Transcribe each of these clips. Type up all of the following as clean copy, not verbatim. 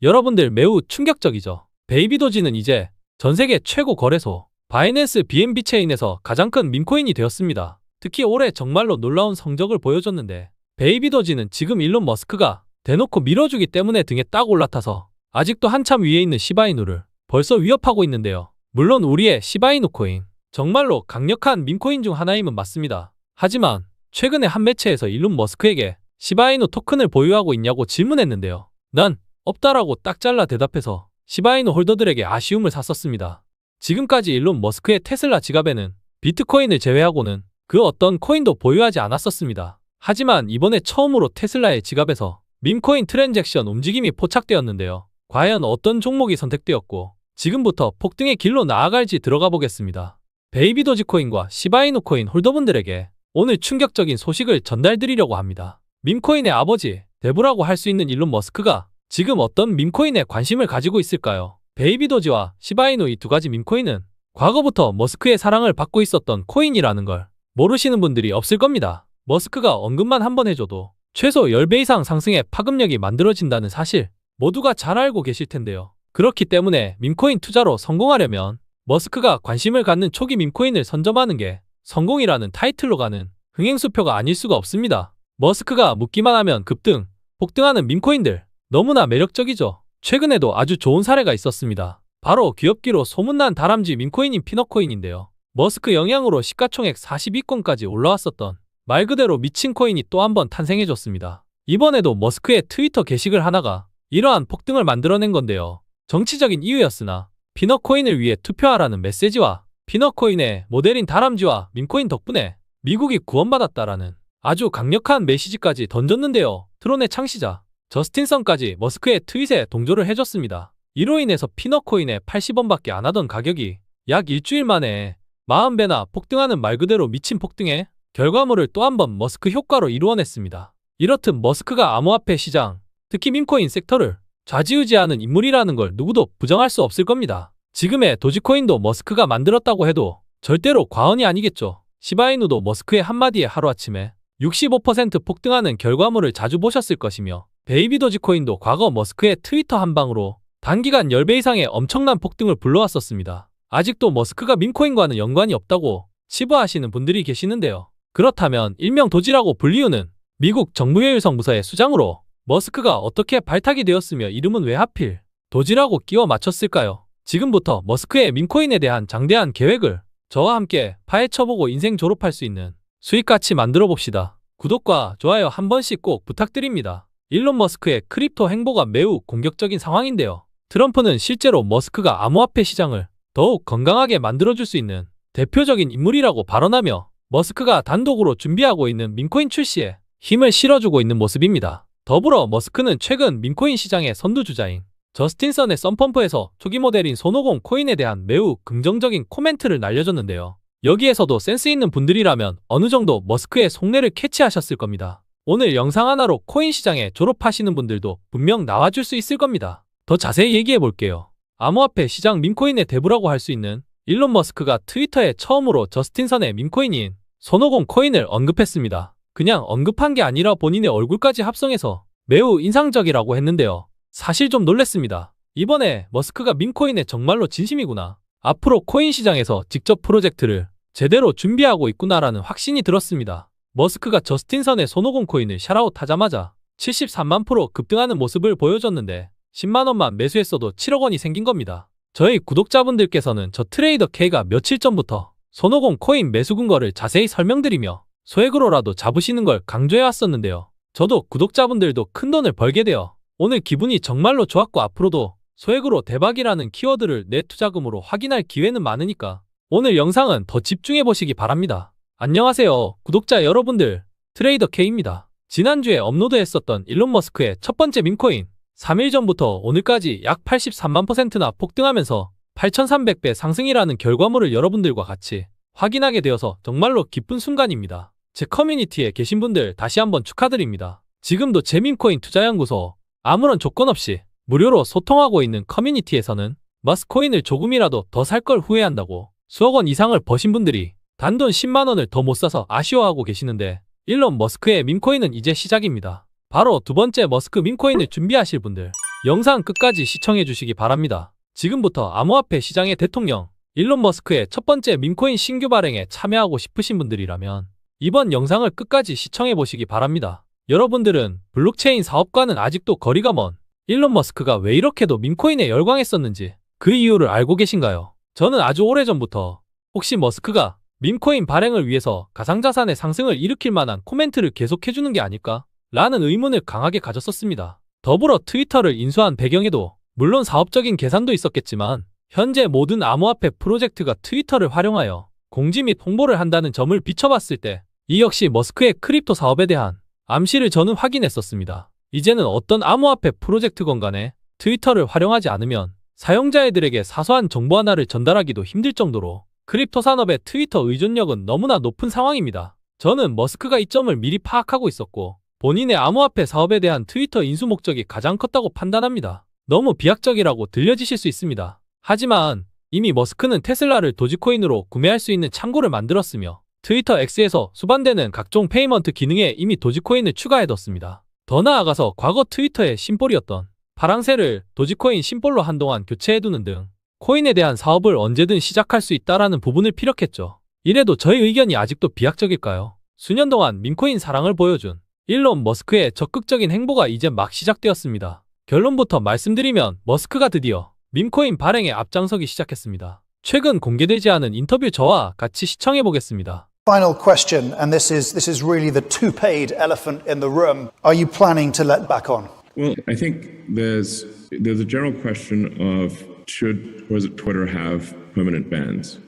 여러분들 매우 충격적이죠. 베이비 도지는 이제 전세계 최고 거래소 바이낸스 BNB 체인에서 가장 큰 밈코인이 되었습니다. 특히 올해 정말로 놀라운 성적을 보여줬는데 베이비 도지는 지금 일론 머스크가 대놓고 밀어주기 때문에 등에 딱 올라타서 아직도 한참 위에 있는 시바이누를 벌써 위협하고 있는데요. 물론 우리의 시바이누 코인 정말로 강력한 밈코인 중 하나임은 맞습니다. 하지만 최근에 한 매체에서 일론 머스크에게 시바이누 토큰을 보유하고 있냐고 질문했는데요. 난 없다라고 딱 잘라 대답해서 시바이누 홀더들에게 아쉬움을 샀었습니다. 지금까지 일론 머스크의 테슬라 지갑에는 비트코인을 제외하고는 그 어떤 코인도 보유하지 않았었습니다. 하지만 이번에 처음으로 테슬라의 지갑에서 밈코인 트랜잭션 움직임이 포착되었는데요. 과연 어떤 종목이 선택되었고 지금부터 폭등의 길로 나아갈지 들어가 보겠습니다. 베이비 도지코인과 시바이누 코인 홀더분들에게 오늘 충격적인 소식을 전달드리려고 합니다. 밈코인의 아버지, 대부라고 할 수 있는 일론 머스크가 지금 어떤 밈코인에 관심을 가지고 있을까요? 베이비 도지와 시바이누 이 두 가지 밈코인은 과거부터 머스크의 사랑을 받고 있었던 코인이라는 걸 모르시는 분들이 없을 겁니다. 머스크가 언급만 한번 해줘도 최소 10배 이상 상승의 파급력이 만들어진다는 사실 모두가 잘 알고 계실 텐데요. 그렇기 때문에 밈코인 투자로 성공하려면 머스크가 관심을 갖는 초기 밈코인을 선점하는 게 성공이라는 타이틀로 가는 흥행수표가 아닐 수가 없습니다. 머스크가 묻기만 하면 급등, 폭등하는 밈코인들 너무나 매력적이죠. 최근에도 아주 좋은 사례가 있었습니다. 바로 귀엽기로 소문난 다람쥐 밈코인인 피너코인인데요. 머스크 영향으로 시가총액 42건까지 올라왔었던 말 그대로 미친 코인이 또 한 번 탄생해줬습니다. 이번에도 머스크의 트위터 게시글 하나가 이러한 폭등을 만들어낸 건데요. 정치적인 이유였으나 피너코인을 위해 투표하라는 메시지와 피너코인의 모델인 다람쥐와 밈코인 덕분에 미국이 구원받았다라는 아주 강력한 메시지까지 던졌는데요. 트론의 창시자 저스틴 선까지 머스크의 트윗에 동조를 해줬습니다. 이로 인해서 피너코인의 80원밖에 안 하던 가격이 약 일주일 만에 40배나 폭등하는 말 그대로 미친 폭등에 결과물을 또 한 번 머스크 효과로 이루어냈습니다. 이렇듯 머스크가 암호화폐 시장, 특히 밈코인 섹터를 좌지우지하는 인물이라는 걸 누구도 부정할 수 없을 겁니다. 지금의 도지코인도 머스크가 만들었다고 해도 절대로 과언이 아니겠죠. 시바이누도 머스크의 한마디에 하루아침에 65% 폭등하는 결과물을 자주 보셨을 것이며 베이비 도지코인도 과거 머스크의 트위터 한 방으로 단기간 10배 이상의 엄청난 폭등을 불러왔었습니다. 아직도 머스크가 밈코인과는 연관이 없다고 치부하시는 분들이 계시는데요. 그렇다면 일명 도지라고 불리우는 미국 정부효율성부서의 수장으로 머스크가 어떻게 발탁이 되었으며 이름은 왜 하필 도지라고 끼워 맞췄을까요? 지금부터 머스크의 밈코인에 대한 장대한 계획을 저와 함께 파헤쳐보고 인생 졸업할 수 있는 수익같이 만들어 봅시다. 구독과 좋아요 한 번씩 꼭 부탁드립니다. 일론 머스크의 크립토 행보가 매우 공격적인 상황인데요. 트럼프는 실제로 머스크가 암호화폐 시장을 더욱 건강하게 만들어줄 수 있는 대표적인 인물이라고 발언하며 머스크가 단독으로 준비하고 있는 밈코인 출시에 힘을 실어주고 있는 모습입니다. 더불어 머스크는 최근 밈코인 시장의 선두주자인 저스틴 선의 썬펌프에서 초기 모델인 손오공 코인에 대한 매우 긍정적인 코멘트를 날려줬는데요. 여기에서도 센스 있는 분들이라면 어느 정도 머스크의 속내를 캐치하셨을 겁니다. 오늘 영상 하나로 코인 시장에 졸업하시는 분들도 분명 나와줄 수 있을 겁니다. 더 자세히 얘기해 볼게요. 암호화폐 시장 밈코인의 대부라고 할 수 있는 일론 머스크가 트위터에 처음으로 저스틴 선의 밈코인인 손오공 코인을 언급했습니다. 그냥 언급한 게 아니라 본인의 얼굴까지 합성해서 매우 인상적이라고 했는데요. 사실 좀 놀랬습니다. 이번에 머스크가 밈코인에 정말로 진심이구나. 앞으로 코인 시장에서 직접 프로젝트를 제대로 준비하고 있구나라는 확신이 들었습니다. 머스크가 저스틴 선의 손오공 코인을 샤라웃 하자마자 73만 프로 급등하는 모습을 보여줬는데 10만원만 매수했어도 7억 원이 생긴 겁니다. 저희 구독자분들께서는 저 트레이더 K가 며칠 전부터 손오공 코인 매수 근거를 자세히 설명드리며 소액으로라도 잡으시는 걸 강조해 왔었는데요. 저도 구독자분들도 큰돈을 벌게 되어 오늘 기분이 정말로 좋았고 앞으로도 소액으로 대박이라는 키워드를 내 투자금으로 확인할 기회는 많으니까 오늘 영상은 더 집중해 보시기 바랍니다. 안녕하세요 구독자 여러분들, 트레이더 K입니다. 지난주에 업로드했었던 일론 머스크의 첫 번째 밈코인 3일 전부터 오늘까지 약 83만%나 폭등하면서 8,300배 상승이라는 결과물을 여러분들과 같이 확인하게 되어서 정말로 기쁜 순간입니다. 제 커뮤니티에 계신 분들 다시 한번 축하드립니다. 지금도 제 밈코인 투자연구소 아무런 조건 없이 무료로 소통하고 있는 커뮤니티에서는 머스코인을 조금이라도 더 살 걸 후회한다고 수억 원 이상을 버신 분들이 단돈 10만 원을 더 못 사서 아쉬워하고 계시는데 일론 머스크의 밈코인은 이제 시작입니다. 바로 두 번째 머스크 밈코인을 준비하실 분들, 영상 끝까지 시청해 주시기 바랍니다. 지금부터 암호화폐 시장의 대통령 일론 머스크의 첫 번째 밈코인 신규 발행에 참여하고 싶으신 분들이라면 이번 영상을 끝까지 시청해 보시기 바랍니다. 여러분들은 블록체인 사업과는 아직도 거리가 먼 일론 머스크가 왜 이렇게도 밈코인에 열광했었는지 그 이유를 알고 계신가요? 저는 아주 오래전부터 혹시 머스크가 밈코인 발행을 위해서 가상자산의 상승을 일으킬 만한 코멘트를 계속해주는 게 아닐까? 라는 의문을 강하게 가졌었습니다. 더불어 트위터를 인수한 배경에도 물론 사업적인 계산도 있었겠지만 현재 모든 암호화폐 프로젝트가 트위터를 활용하여 공지 및 홍보를 한다는 점을 비춰봤을 때 이 역시 머스크의 크립토 사업에 대한 암시를 저는 확인했었습니다. 이제는 어떤 암호화폐 프로젝트건 간에 트위터를 활용하지 않으면 사용자들에게 사소한 정보 하나를 전달하기도 힘들 정도로 크립토 산업의 트위터 의존력은 너무나 높은 상황입니다. 저는 머스크가 이 점을 미리 파악하고 있었고 본인의 암호화폐 사업에 대한 트위터 인수 목적이 가장 컸다고 판단합니다. 너무 비약적이라고 들려지실 수 있습니다. 하지만 이미 머스크는 테슬라를 도지코인으로 구매할 수 있는 창구를 만들었으며 트위터 X에서 수반되는 각종 페이먼트 기능에 이미 도지코인을 추가해뒀습니다. 더 나아가서 과거 트위터의 심볼이었던 파랑새를 도지코인 심볼로 한동안 교체해두는 등 코인에 대한 사업을 언제든 시작할 수 있다라는 부분을 피력했죠. 이래도 저희 의견이 아직도 비약적일까요? 수년 동안 밈코인 사랑을 보여준 일론 머스크의 적극적인 행보가 이제 막 시작되었습니다. 결론부터 말씀드리면 머스크가 드디어 밈코인 발행에 앞장서기 시작했습니다. 최근 공개되지 않은 인터뷰 저와 같이 시청해보겠습니다. Final question, and this is really the two-paid elephant in the room. Are you planning to let back on? Well, I think there's a general question of should Twitter have permanent bans,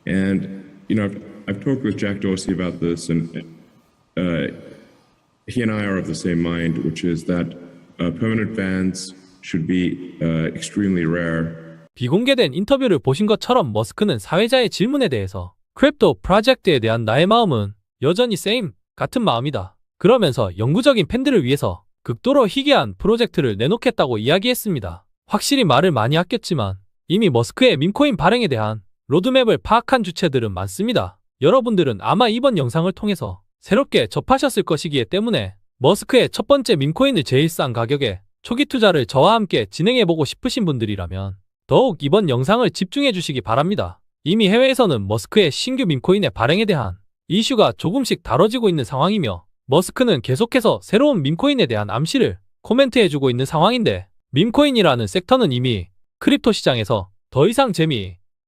and I've talked with Jack Dorsey about this, and he and I are of the same mind, which is that permanent bans should be extremely rare. 비공개된 인터뷰를 보신 것처럼 머스크는 사회자의 질문에 대해서 크립토 프로젝트에 대한 나의 마음은 여전히 same 같은 마음이다. 그러면서 영구적인 팬들을 위해서 극도로 희귀한 프로젝트를 내놓겠다고 이야기했습니다. 확실히 말을 많이 아꼈지만 이미 머스크의 밈코인 발행에 대한 로드맵을 파악한 주체들은 많습니다. 여러분들은 아마 이번 영상을 통해서 새롭게 접하셨을 것이기 때문에 머스크의 첫 번째 밈코인을 제일 싼 가격에 초기 투자를 저와 함께 진행해보고 싶으신 분들이라면 더욱 이번 영상을 집중해 주시기 바랍니다. 이미 해외에서는 머스크의 신규 밈코인의 발행에 대한 이슈가 조금씩 다뤄지고 있는 상황이며 머스크는 계속해서 새로운 밈코인에 대한 암시를 코멘트해주고 있는 상황인데 밈코인이라는 섹터는 이미 크립토 시장에서 더 이상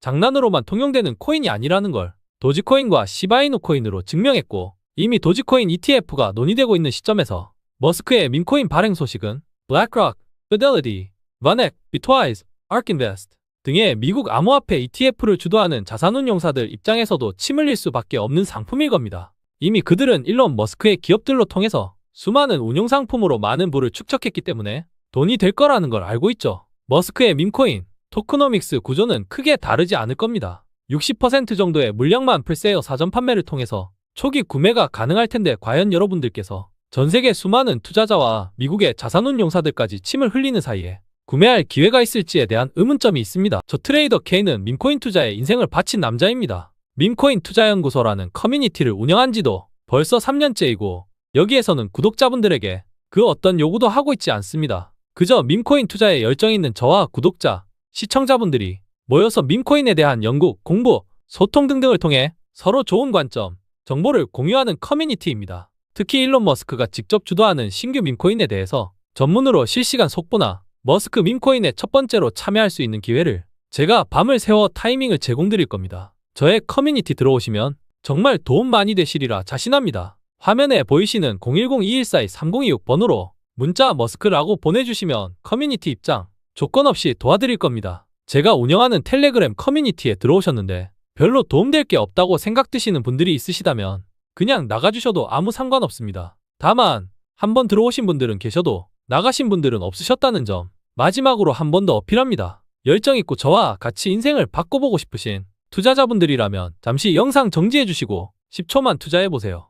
장난으로만 통용되는 코인이 아니라는 걸 도지코인과 시바이누 코인으로 증명했고 이미 도지코인 ETF가 논의되고 있는 시점에서 머스크의 밈코인 발행 소식은 블랙록, 피델리티, 바넥, 비트와이즈, 아크인베스트 등의 미국 암호화폐 ETF를 주도하는 자산운용사들 입장에서도 침 흘릴 수밖에 없는 상품일 겁니다. 이미 그들은 일론 머스크의 기업들로 통해서 수많은 운용상품으로 많은 부를 축적했기 때문에 돈이 될 거라는 걸 알고 있죠. 머스크의 밈코인, 토크노믹스 구조는 크게 다르지 않을 겁니다. 60% 정도의 물량만 프리세일 사전 판매를 통해서 초기 구매가 가능할 텐데 과연 여러분들께서 전세계 수많은 투자자와 미국의 자산운용사들까지 침을 흘리는 사이에 구매할 기회가 있을지에 대한 의문점이 있습니다. 저 트레이더 K는 밈코인 투자에 인생을 바친 남자입니다. 밈코인 투자연구소라는 커뮤니티를 운영한 지도 벌써 3년째이고 여기에서는 구독자분들에게 그 어떤 요구도 하고 있지 않습니다. 그저 밈코인 투자에 열정 있는 저와 구독자, 시청자분들이 모여서 밈코인에 대한 연구, 공부, 소통 등등을 통해 서로 좋은 관점, 정보를 공유하는 커뮤니티입니다. 특히 일론 머스크가 직접 주도하는 신규 밈코인에 대해서 전문으로 실시간 속보나 머스크 밈코인에 첫 번째로 참여할 수 있는 기회를 제가 밤을 새워 타이밍을 제공드릴 겁니다. 저의 커뮤니티 들어오시면 정말 도움 많이 되시리라 자신합니다. 화면에 보이시는 010-2142-3026번으로 문자 머스크라고 보내주시면 커뮤니티 입장 조건 없이 도와드릴 겁니다. 제가 운영하는 텔레그램 커뮤니티에 들어오셨는데 별로 도움될 게 없다고 생각드시는 분들이 있으시다면 그냥 나가주셔도 아무 상관없습니다. 다만 한번 들어오신 분들은 계셔도 나가신 분들은 없으셨다는 점 마지막으로 한 번 더 어필합니다. 열정있고 저와 같이 인생을 바꿔보고 싶으신 투자자분들이라면 잠시 영상 정지해주시고 10초만 투자해보세요.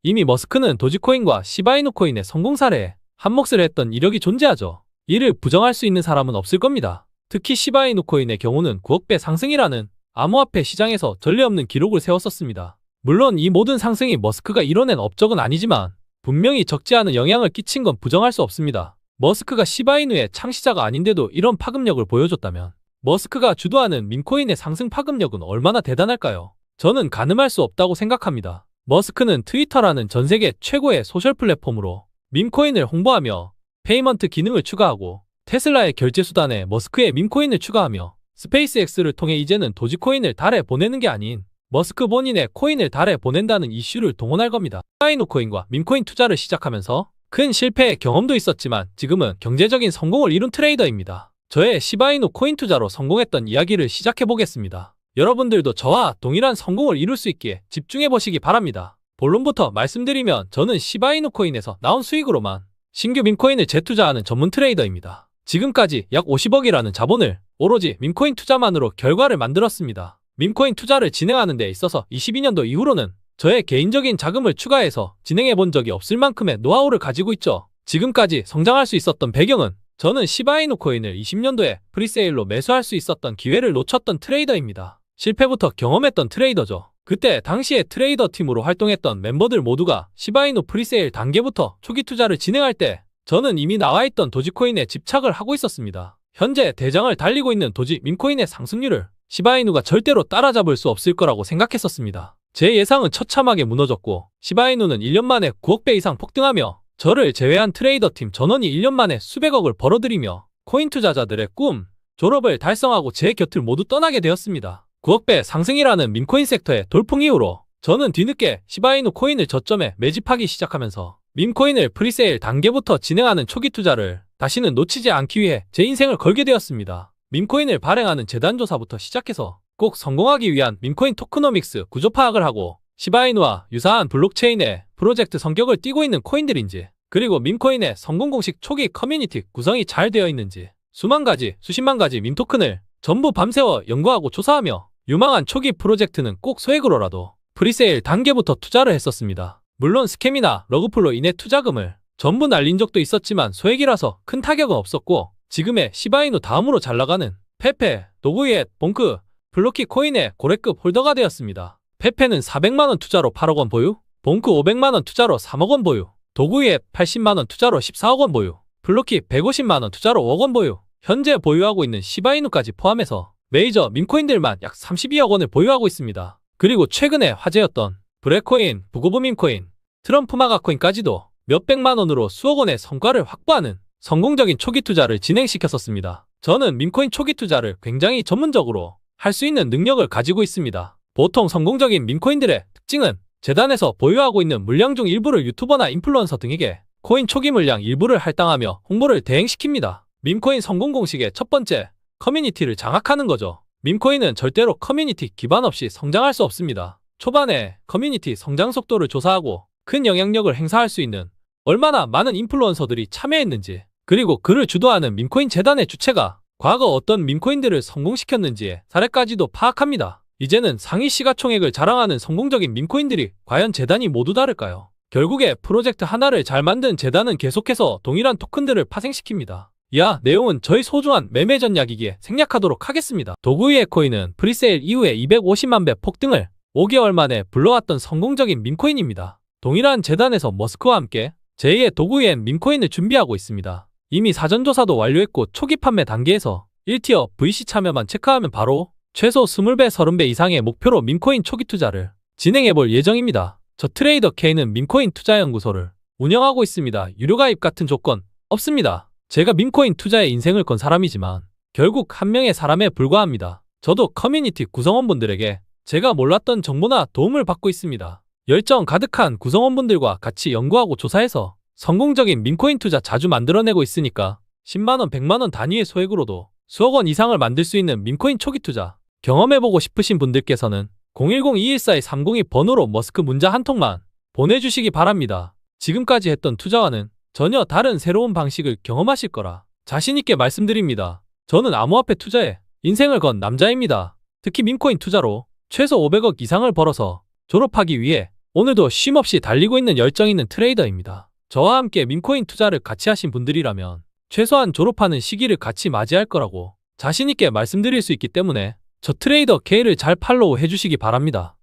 이미 머스크는 도지코인과 시바이누 코인의 성공 사례에 한몫을 했던 이력이 존재하죠. 이를 부정할 수 있는 사람은 없을 겁니다. 특히 시바이누 코인의 경우는 9억 배 상승이라는 암호화폐 시장에서 전례 없는 기록을 세웠었습니다. 물론 이 모든 상승이 머스크가 이뤄낸 업적은 아니지만 분명히 적지 않은 영향을 끼친 건 부정할 수 없습니다. 머스크가 시바이누의 창시자가 아닌데도 이런 파급력을 보여줬다면 머스크가 주도하는 밈코인의 상승 파급력은 얼마나 대단할까요? 저는 가늠할 수 없다고 생각합니다. 머스크는 트위터라는 전 세계 최고의 소셜 플랫폼으로 밈코인을 홍보하며 페이먼트 기능을 추가하고 테슬라의 결제 수단에 머스크의 밈코인을 추가하며 스페이스X를 통해 이제는 도지코인을 달에 보내는 게 아닌 머스크 본인의 코인을 달에 보낸다는 이슈를 동원할 겁니다. 시바이누 코인과 밈코인 투자를 시작하면서 큰 실패의 경험도 있었지만 지금은 경제적인 성공을 이룬 트레이더입니다. 저의 시바이누 코인 투자로 성공했던 이야기를 시작해 보겠습니다. 여러분들도 저와 동일한 성공을 이룰 수 있기에 집중해 보시기 바랍니다. 본론부터 말씀드리면 저는 시바이누 코인에서 나온 수익으로만 신규 밈코인을 재투자하는 전문 트레이더입니다. 지금까지 약 50억이라는 자본을 오로지 밈코인 투자만으로 결과를 만들었습니다. 밈코인 투자를 진행하는 데 있어서 22년도 이후로는 저의 개인적인 자금을 추가해서 진행해 본 적이 없을 만큼의 노하우를 가지고 있죠. 지금까지 성장할 수 있었던 배경은 저는 시바이누 코인을 20년도에 프리세일로 매수할 수 있었던 기회를 놓쳤던 트레이더입니다. 실패부터 경험했던 트레이더죠. 그때 당시에 트레이더 팀으로 활동했던 멤버들 모두가 시바이누 프리세일 단계부터 초기 투자를 진행할 때 저는 이미 나와있던 도지코인에 집착을 하고 있었습니다. 현재 대장을 달리고 있는 도지 밈코인의 상승률을 시바이누가 절대로 따라잡을 수 없을 거라고 생각했었습니다. 제 예상은 처참하게 무너졌고 시바이누는 1년 만에 9억 배 이상 폭등하며 저를 제외한 트레이더 팀 전원이 1년 만에 수백억을 벌어들이며 코인 투자자들의 꿈, 졸업을 달성하고 제 곁을 모두 떠나게 되었습니다. 9억 배 상승이라는 밈코인 섹터의 돌풍 이후로 저는 뒤늦게 시바이누 코인을 저점에 매집하기 시작하면서 밈코인을 프리세일 단계부터 진행하는 초기 투자를 다시는 놓치지 않기 위해 제 인생을 걸게 되었습니다. 밈코인을 발행하는 재단 조사부터 시작해서 꼭 성공하기 위한 밈코인 토크노믹스 구조 파악을 하고 시바이누와 유사한 블록체인의 프로젝트 성격을 띠고 있는 코인들인지 그리고 밈코인의 성공 공식 초기 커뮤니티 구성이 잘 되어 있는지 수만 가지, 수십만 가지 밈 토큰을 전부 밤새워 연구하고 조사하며 유망한 초기 프로젝트는 꼭 소액으로라도 프리세일 단계부터 투자를 했었습니다. 물론 스캠이나 러그풀로 인해 투자금을 전부 날린 적도 있었지만 소액이라서 큰 타격은 없었고 지금의 시바이누 다음으로 잘 나가는 페페, 도구이엣, 봉크, 블로키 코인의 고래급 홀더가 되었습니다. 페페는 400만원 투자로 8억원 보유, 봉크 500만원 투자로 3억원 보유, 도구이엣 80만원 투자로 14억원 보유, 블로키 150만원 투자로 5억원 보유, 현재 보유하고 있는 시바이누까지 포함해서 메이저 밈코인들만 약 32억원을 보유하고 있습니다. 그리고 최근에 화제였던 브레코인, 부고브 밈코인, 트럼프 마가코인까지도 몇백만원으로 수억원의 성과를 확보하는 성공적인 초기 투자를 진행시켰었습니다. 저는 밈코인 초기 투자를 굉장히 전문적으로 할 수 있는 능력을 가지고 있습니다. 보통 성공적인 밈코인들의 특징은 재단에서 보유하고 있는 물량 중 일부를 유튜버나 인플루언서 등에게 코인 초기 물량 일부를 할당하며 홍보를 대행시킵니다. 밈코인 성공 공식의 첫 번째, 커뮤니티를 장악하는 거죠. 밈코인은 절대로 커뮤니티 기반 없이 성장할 수 없습니다. 초반에 커뮤니티 성장 속도를 조사하고 큰 영향력을 행사할 수 있는 얼마나 많은 인플루언서들이 참여했는지 그리고 그를 주도하는 밈코인 재단의 주체가 과거 어떤 밈코인들을 성공시켰는지의 사례까지도 파악합니다. 이제는 상위 시가총액을 자랑하는 성공적인 밈코인들이 과연 재단이 모두 다를까요? 결국에 프로젝트 하나를 잘 만든 재단은 계속해서 동일한 토큰들을 파생시킵니다. 이하 내용은 저희 소중한 매매 전략이기에 생략하도록 하겠습니다. 도구이의 코인은 프리세일 이후에 250만 배 폭등을 5개월 만에 불러왔던 성공적인 밈코인입니다. 동일한 재단에서 머스크와 함께 제2의 도구이의 밈코인을 준비하고 있습니다. 이미 사전조사도 완료했고 초기 판매 단계에서 1티어 VC 참여만 체크하면 바로 최소 20배, 30배 이상의 목표로 밈코인 초기 투자를 진행해볼 예정입니다. 저 트레이더 K는 밈코인 투자연구소를 운영하고 있습니다. 유료가입 같은 조건 없습니다. 제가 밈코인 투자에 인생을 건 사람이지만 결국 한 명의 사람에 불과합니다. 저도 커뮤니티 구성원분들에게 제가 몰랐던 정보나 도움을 받고 있습니다. 열정 가득한 구성원분들과 같이 연구하고 조사해서 성공적인 밈코인 투자 자주 만들어내고 있으니까 10만원, 100만원 단위의 소액으로도 수억원 이상을 만들 수 있는 밈코인 초기 투자 경험해보고 싶으신 분들께서는 010-214-302 번호로 머스크 문자 한 통만 보내주시기 바랍니다. 지금까지 했던 투자와는 전혀 다른 새로운 방식을 경험하실 거라 자신있게 말씀드립니다. 저는 암호화폐 투자에 인생을 건 남자입니다. 특히 밈코인 투자로 최소 500억 이상을 벌어서 졸업하기 위해 오늘도 쉼없이 달리고 있는 열정 있는 트레이더입니다. 저와 함께 밈코인 투자를 같이 하신 분들이라면 최소한 졸업하는 시기를 같이 맞이할 거라고 자신있게 말씀드릴 수 있기 때문에 저 트레이더 K를 잘 팔로우 해주시기 바랍니다.